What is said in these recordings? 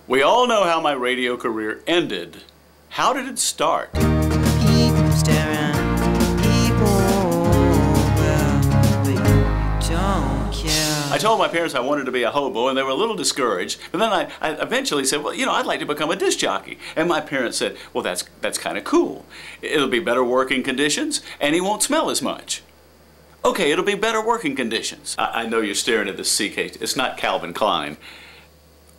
We all know how my radio career ended. How did it start? People staring, people, well, we don't care. I told my parents I wanted to be a hobo, and they were a little discouraged. But then I eventually said, well, you know, I'd like to become a disc jockey. And my parents said, well, that's kind of cool. It'll be better working conditions, and he won't smell as much. Okay, it'll be better working conditions. I know you're staring at this CK. It's not Calvin Klein.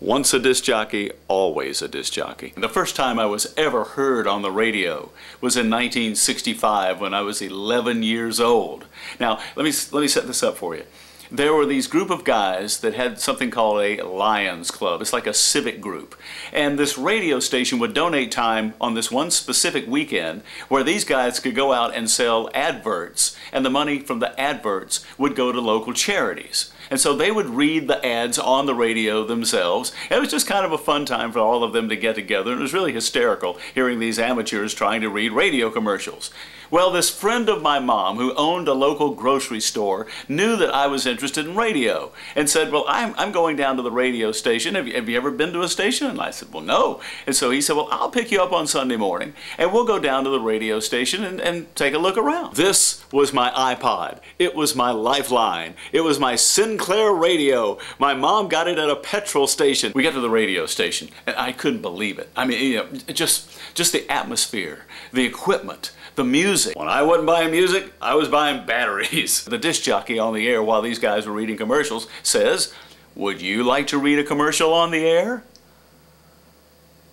Once a disc jockey, always a disc jockey. The first time I was ever heard on the radio was in 1965 when I was 11 years old. Now, let me set this up for you. There were these group of guys that had something called a Lions Club. It's like a civic group. And this radio station would donate time on this one specific weekend where these guys could go out and sell adverts, and the money from the adverts would go to local charities. And so they would read the ads on the radio themselves. It was just kind of a fun time for all of them to get together. And it was really hysterical hearing these amateurs trying to read radio commercials. Well, this friend of my mom who owned a local grocery store knew that I was interested in radio and said, well, I'm going down to the radio station. Have you ever been to a station? And I said, well, no. And so he said, well, I'll pick you up on Sunday morning and we'll go down to the radio station and take a look around. This was my iPod. It was my lifeline. It was my Sinclair radio. My mom got it at a petrol station. We got to the radio station and I couldn't believe it. I mean, you know, just the atmosphere, the equipment, the music. When I wasn't buying music, I was buying batteries. The disc jockey on the air while these guys were reading commercials says, would you like to read a commercial on the air?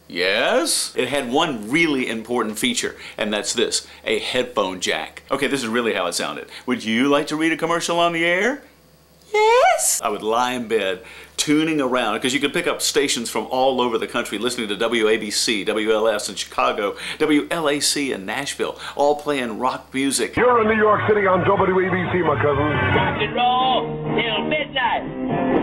Yes. It had one really important feature, and that's this, a headphone jack. Okay, this is really how it sounded. Would you like to read a commercial on the air? Yes. I would lie in bed tuning around because you could pick up stations from all over the country listening to WABC, WLS in Chicago, WLAC in Nashville, all playing rock music. You're in New York City on WABC, my cousin. Rock and roll till midnight.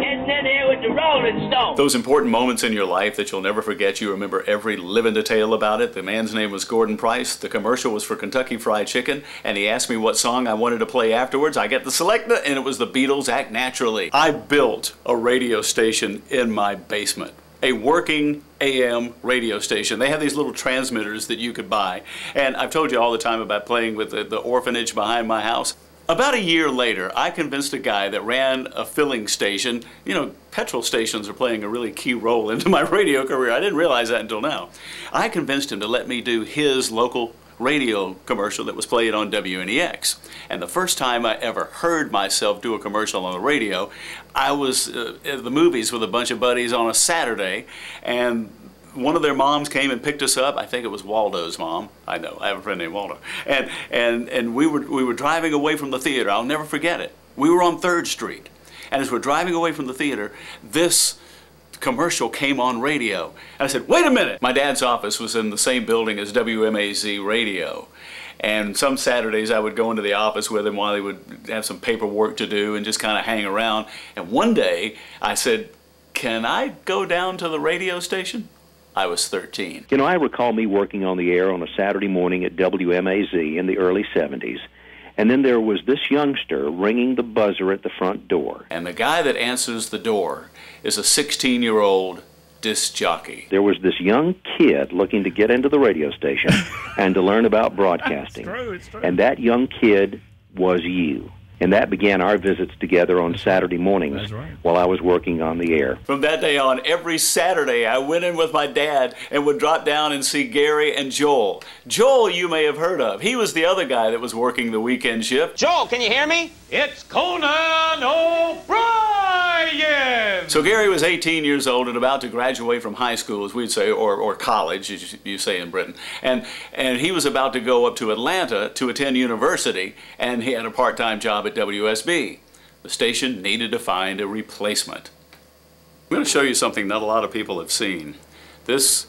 Getting in here with the Rolling Stones. Those important moments in your life that you'll never forget, you remember every living detail about it. The man's name was Gordon Price. The commercial was for Kentucky Fried Chicken, and he asked me what song I wanted to play afterwards. I get to select it, and it was the Beatles' Act Naturally. I built a radio station in my basement. A working AM radio station. They had these little transmitters that you could buy. And I've told you all the time about playing with the orphanage behind my house. About a year later, I convinced a guy that ran a filling station. You know, petrol stations are playing a really key role into my radio career. I didn't realize that until now. I convinced him to let me do his local radio commercial that was played on WNEX. And the first time I ever heard myself do a commercial on the radio, I was at the movies with a bunch of buddies on a Saturday, and one of their moms came and picked us up. I think it was Waldo's mom. I know, I have a friend named Waldo. And we were driving away from the theater. I'll never forget it. We were on 3rd Street. And as we're driving away from the theater, this commercial came on radio. And I said, wait a minute! My dad's office was in the same building as WMAZ radio. And some Saturdays I would go into the office with him while he would have some paperwork to do and just kind of hang around. And one day I said, can I go down to the radio station? I was 13. You know, I recall me working on the air on a Saturday morning at WMAZ in the early 70s. And then there was this youngster ringing the buzzer at the front door. And the guy that answers the door is a 16-year-old disc jockey. There was this young kid looking to get into the radio station and to learn about broadcasting. It's true. And that young kid was you. And that began our visits together on Saturday mornings while I was working on the air. From that day on, every Saturday, I went in with my dad and would drop down and see Gary and Joel. Joel you may have heard of. He was the other guy that was working the weekend shift. Joel, can you hear me? It's Conan O'Brien! So Gary was 18 years old and about to graduate from high school, as we'd say, or college, as you say in Britain. And he was about to go up to Atlanta to attend university, and he had a part-time job at WSB. The station needed to find a replacement. I'm going to show you something not a lot of people have seen. This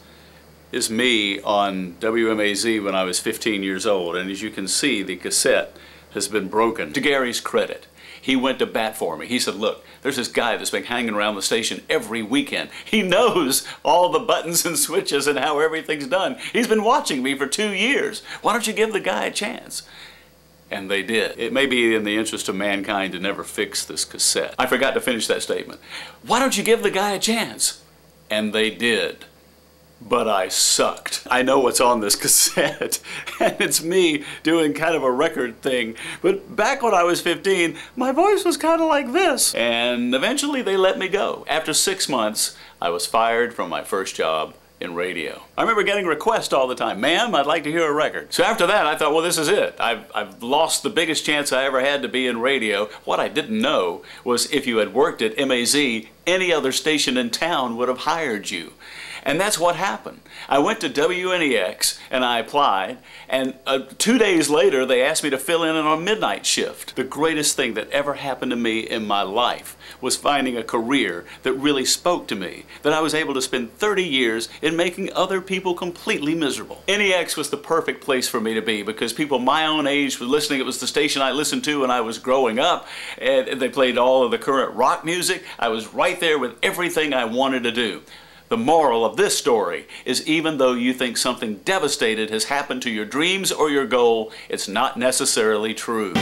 is me on WMAZ when I was 15 years old, and as you can see, the cassette has been broken. To Gary's credit, he went to bat for me. He said, look, there's this guy that's been hanging around the station every weekend. He knows all the buttons and switches and how everything's done. He's been watching me for 2 years. Why don't you give the guy a chance? And they did. It may be in the interest of mankind to never fix this cassette. I forgot to finish that statement. Why don't you give the guy a chance? And they did. But I sucked. I know what's on this cassette, and it's me doing kind of a record thing. But back when I was 15, my voice was kind of like this. And eventually they let me go. After 6 months, I was fired from my first job in radio. I remember getting requests all the time, "Ma'am, I'd like to hear a record." So after that, I thought, well, this is it. I've lost the biggest chance I ever had to be in radio. What I didn't know was if you had worked at MAZ, any other station in town would have hired you. And that's what happened. I went to WNEX and I applied, and 2 days later they asked me to fill in on a midnight shift. The greatest thing that ever happened to me in my life was finding a career that really spoke to me, that I was able to spend 30 years in making other people completely miserable. NEX was the perfect place for me to be because people my own age were listening. It was the station I listened to when I was growing up, and they played all of the current rock music. I was right there with everything I wanted to do. The moral of this story is even though you think something devastating has happened to your dreams or your goal, it's not necessarily true.